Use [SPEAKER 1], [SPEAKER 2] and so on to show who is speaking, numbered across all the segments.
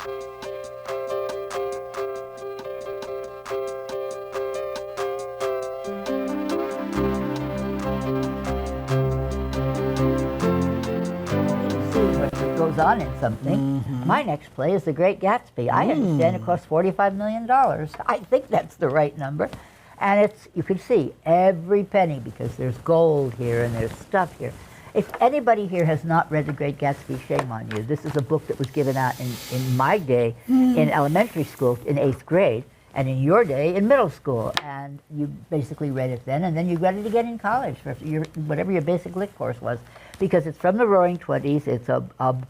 [SPEAKER 1] Goes on in something. My next play is The Great Gatsby. I understand it cost $45 million. I think that's the right number. And it's, you can see every penny because there's gold here and there's stuff here. If anybody here has not read The Great Gatsby, shame on you. This is a book that was given out in my day in elementary school in 8th grade, and in your day in middle school. And you basically read it then, and then you read it again in college for your, whatever your basic lit course was, because it's from the Roaring Twenties. It's a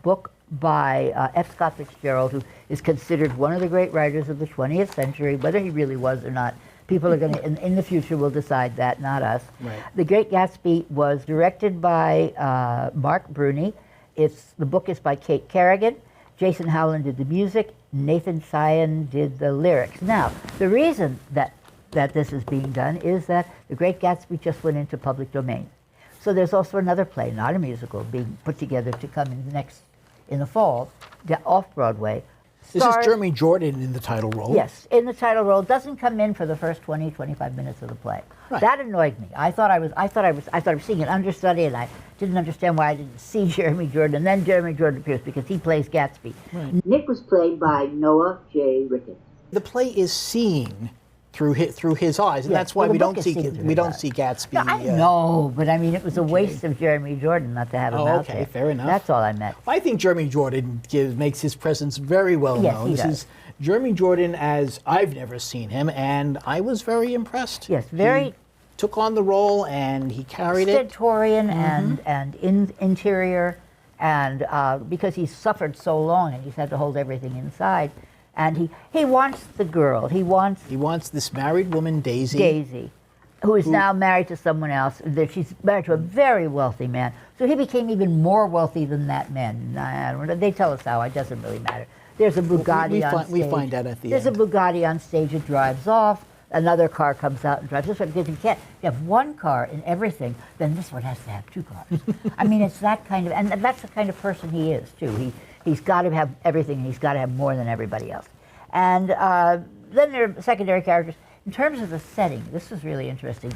[SPEAKER 1] book by F. Scott Fitzgerald, who is considered one of the great writers of the 20th century, whether he really was or not. People are going to, in the future, will decide that, not us.
[SPEAKER 2] Right.
[SPEAKER 1] The Great Gatsby was directed by Mark Bruni. The book is by Kate Kerrigan. Jason Howland did the music. Nathan Sion did the lyrics. Now, the reason that this is being done is that The Great Gatsby just went into public domain. So there's also another play, not a musical, being put together to come in the fall, off Broadway.
[SPEAKER 2] This is Jeremy Jordan in the title role.
[SPEAKER 1] Yes, in the title role. Doesn't come in for the first 20, 25 minutes of the play.
[SPEAKER 2] Right.
[SPEAKER 1] That annoyed me. I thought I was seeing an understudy, and I didn't understand why I didn't see Jeremy Jordan. And then Jeremy Jordan appears because he plays Gatsby. Right. Nick was played by Noah J. Ricketts.
[SPEAKER 2] The play is seen through his eyes, and
[SPEAKER 1] yes,
[SPEAKER 2] that's why we don't see Gatsby.
[SPEAKER 1] No, I know, but I mean, it was a waste of Jeremy Jordan not to have him out there.
[SPEAKER 2] Okay, fair enough.
[SPEAKER 1] That's all I meant.
[SPEAKER 2] I think Jeremy Jordan makes his presence very well known.
[SPEAKER 1] Yes, he does.
[SPEAKER 2] Is Jeremy Jordan as I've never seen him, and I was very impressed.
[SPEAKER 1] Yes, very.
[SPEAKER 2] He took on the role and he carried it.
[SPEAKER 1] Stentorian and interior, and because he's suffered so long and he's had to hold everything inside. And he wants the girl. He wants
[SPEAKER 2] this married woman, Daisy.
[SPEAKER 1] Who is now married to someone else. She's married to a very wealthy man. So he became even more wealthy than that man. I don't know. They tell us how. It doesn't really matter. There's a Bugatti on stage.
[SPEAKER 2] We find out at the
[SPEAKER 1] end. There's a Bugatti on stage. It drives off. Another car comes out and drives this one. Because you have one car in everything, then this one has to have two cars. I mean, it's that kind of, and that's the kind of person he is, too. He's got to have everything, and he's got to have more than everybody else. And then there are secondary characters. In terms of the setting, this is really interesting.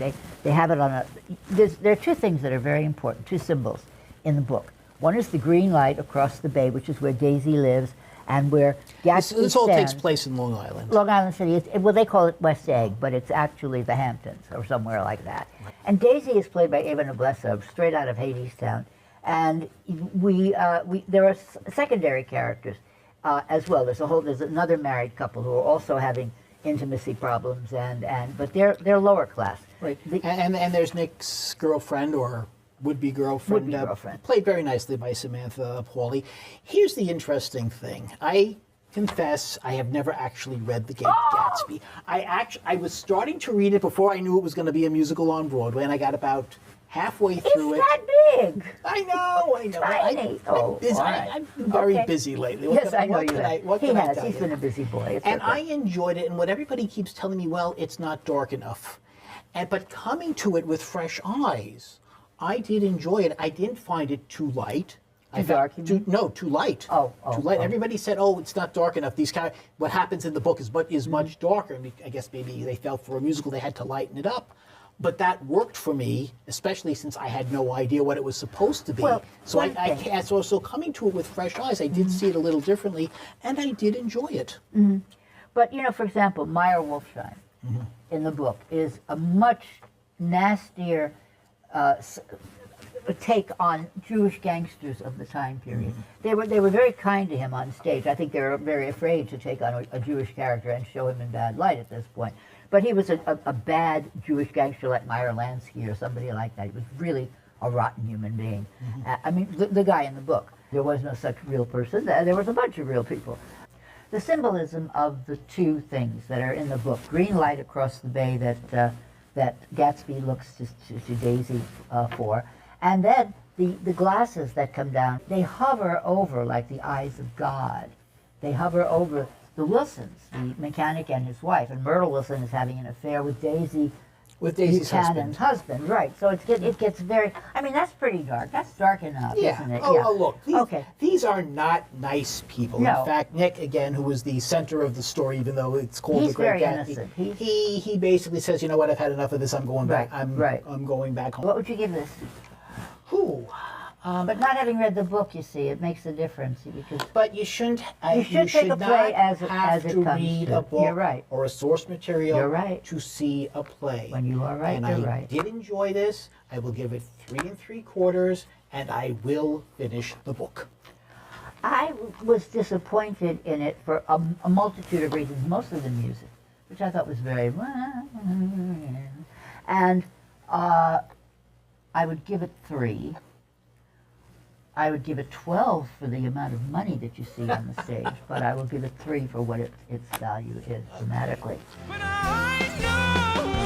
[SPEAKER 1] They have it on there are two things that are very important, two symbols in the book. One is the green light across the bay, which is where Daisy lives, and where Gatsby
[SPEAKER 2] This all takes place in Long Island.
[SPEAKER 1] Long Island City. Well, they call it West Egg, but it's actually the Hamptons or somewhere like that. And Daisy is played by Ava Noblesse, straight out of Hadestown. And there are secondary characters as well. There's another married couple who are also having intimacy problems, but they're lower class.
[SPEAKER 2] Right. And there's Nick's girlfriend or would-be girlfriend, played very nicely by Samantha Pauly. Here's the interesting thing. I confess I have never actually read The Great Gatsby. I was starting to read it before I knew it was going to be a musical on Broadway, and I got about halfway through it.
[SPEAKER 1] It's that big.
[SPEAKER 2] I know.
[SPEAKER 1] Tiny.
[SPEAKER 2] I've been very busy lately.
[SPEAKER 1] Yes, I know you have. He's been a busy boy.
[SPEAKER 2] And I enjoyed it, and what everybody keeps telling me, well, it's not dark enough. But coming to it with fresh eyes, I did enjoy it. I didn't find it too light.
[SPEAKER 1] Too dark?
[SPEAKER 2] Too light. Too light. Everybody said, "Oh, it's not dark enough." What happens in the book is much darker. And I guess maybe they felt for a musical they had to lighten it up. But that worked for me, especially since I had no idea what it was supposed to be.
[SPEAKER 1] Well,
[SPEAKER 2] so coming to it with fresh eyes, I did see it a little differently, and I did enjoy it.
[SPEAKER 1] Mm-hmm. But for example, Meyer Wolfsheim in the book is a much nastier take on Jewish gangsters of the time period. They were very kind to him on stage. I think they were very afraid to take on a Jewish character and show him in bad light at this point. But he was a bad Jewish gangster like Meyer Lansky or somebody like that. He was really a rotten human being. I mean, the guy in the book. There was no such real person. There was a bunch of real people. The symbolism of the two things that are in the book, green light across the bay that Gatsby looks to Daisy for, and then the glasses that come down, they hover over like the eyes of God. They hover over the Wilsons, the mechanic and his wife, and Myrtle Wilson is having an affair with Daisy
[SPEAKER 2] With Daisy's
[SPEAKER 1] Buchanan's husband, right? So it gets very. I mean, that's pretty dark. That's dark enough,
[SPEAKER 2] Yeah.
[SPEAKER 1] isn't it?
[SPEAKER 2] Oh, look.
[SPEAKER 1] Okay.
[SPEAKER 2] These are not nice people.
[SPEAKER 1] No.
[SPEAKER 2] In fact, Nick, again, who was the center of the story, even though it's called
[SPEAKER 1] He's
[SPEAKER 2] The Great
[SPEAKER 1] very
[SPEAKER 2] Gatsby,
[SPEAKER 1] innocent.
[SPEAKER 2] he basically says, you know what, I've had enough of this. I'm going back.
[SPEAKER 1] Right.
[SPEAKER 2] I'm going back home.
[SPEAKER 1] What would you give this?
[SPEAKER 2] Whew.
[SPEAKER 1] But not having read the book, you see, it makes a difference because
[SPEAKER 2] But you shouldn't.
[SPEAKER 1] You should take a play
[SPEAKER 2] not
[SPEAKER 1] as it
[SPEAKER 2] have to
[SPEAKER 1] comes
[SPEAKER 2] read
[SPEAKER 1] to.
[SPEAKER 2] a book
[SPEAKER 1] You're right.
[SPEAKER 2] or a source material
[SPEAKER 1] You're right.
[SPEAKER 2] to see a play.
[SPEAKER 1] When you are right,
[SPEAKER 2] and
[SPEAKER 1] you're
[SPEAKER 2] I
[SPEAKER 1] right.
[SPEAKER 2] did enjoy this. I will give it 3 3/4, and I will finish the book.
[SPEAKER 1] I was disappointed in it for a multitude of reasons, mostly the music, which I thought was very. And I would give it 3. I would give it 12 for the amount of money that you see on the stage, but I will give it 3 for what its value is dramatically.
[SPEAKER 3] But I know